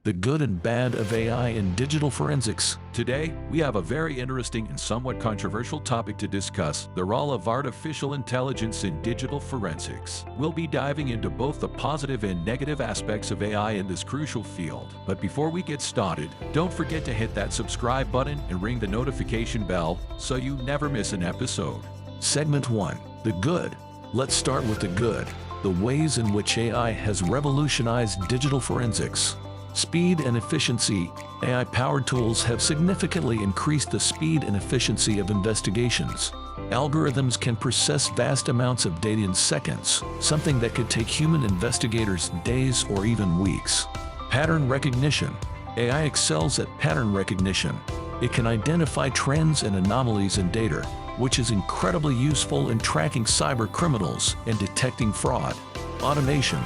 the good and bad of AI in digital forensics. Today, we have a very interesting and somewhat controversial topic to discuss: the role of artificial intelligence in digital forensics. We'll be diving into both the positive and negative aspects of AI in this crucial field. But before we get started, don't forget to hit that subscribe button and ring the notification bell so you never miss an episode. Segment 1. The good. Let's start with the good. The ways in which AI has revolutionized digital forensics. Speed and efficiency. AI-powered tools have significantly increased the speed and efficiency of investigations. Algorithms can process vast amounts of data in seconds, something that could take human investigators days or even weeks. Pattern recognition. AI excels at pattern recognition. It can identify trends and anomalies in data, which is incredibly useful in tracking cyber criminals and detecting fraud. Automation.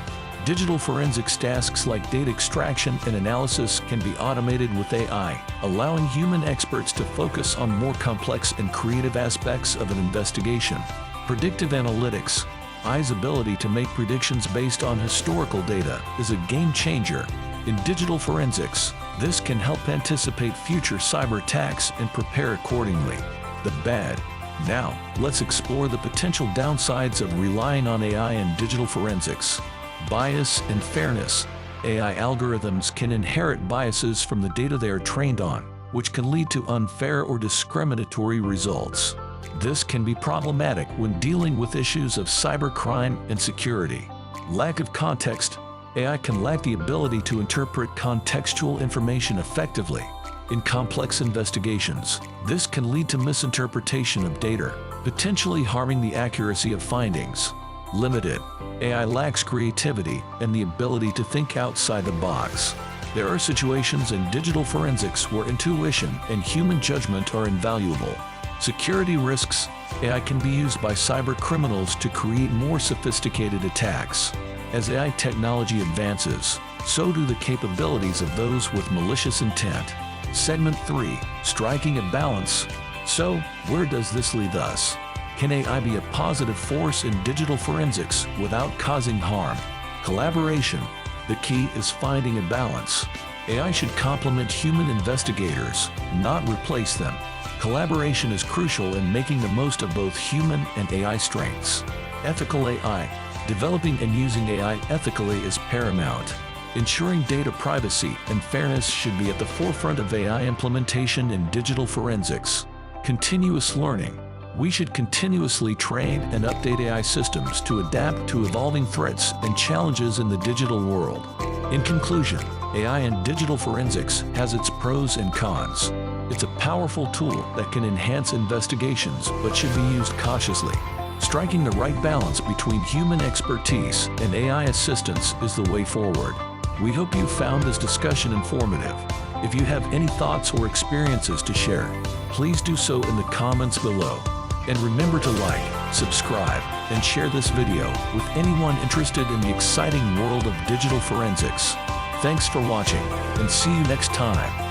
Digital forensics tasks like data extraction and analysis can be automated with AI, allowing human experts to focus on more complex and creative aspects of an investigation. Predictive analytics. AI's ability to make predictions based on historical data is a game changer. In digital forensics, this can help anticipate future cyber attacks and prepare accordingly. The bad. Now, let's explore the potential downsides of relying on AI in digital forensics. Bias and fairness. AI algorithms can inherit biases from the data they are trained on, which can lead to unfair or discriminatory results. This can be problematic when dealing with issues of cybercrime and security. Lack of context. AI can lack the ability to interpret contextual information effectively. In complex investigations, this can lead to misinterpretation of data, potentially harming the accuracy of findings. Limited. AI lacks creativity and the ability to think outside the box. There are situations in digital forensics where intuition and human judgment are invaluable. Security risks. AI can be used by cyber criminals to create more sophisticated attacks. As AI technology advances, so do the capabilities of those with malicious intent. Segment 3. Striking a balance. So, where does this lead us? Can AI be a positive force in digital forensics without causing harm? Collaboration. The key is finding a balance. AI should complement human investigators, not replace them. Collaboration is crucial in making the most of both human and AI strengths. Ethical AI. Developing and using AI ethically is paramount. Ensuring data privacy and fairness should be at the forefront of AI implementation in digital forensics. Continuous learning. We should continuously train and update AI systems to adapt to evolving threats and challenges in the digital world. In conclusion, AI in digital forensics has its pros and cons. It's a powerful tool that can enhance investigations but should be used cautiously. Striking the right balance between human expertise and AI assistance is the way forward. We hope you found this discussion informative. If you have any thoughts or experiences to share, please do so in the comments below. And remember to like, subscribe, and share this video with anyone interested in the exciting world of digital forensics. Thanks for watching, and see you next time.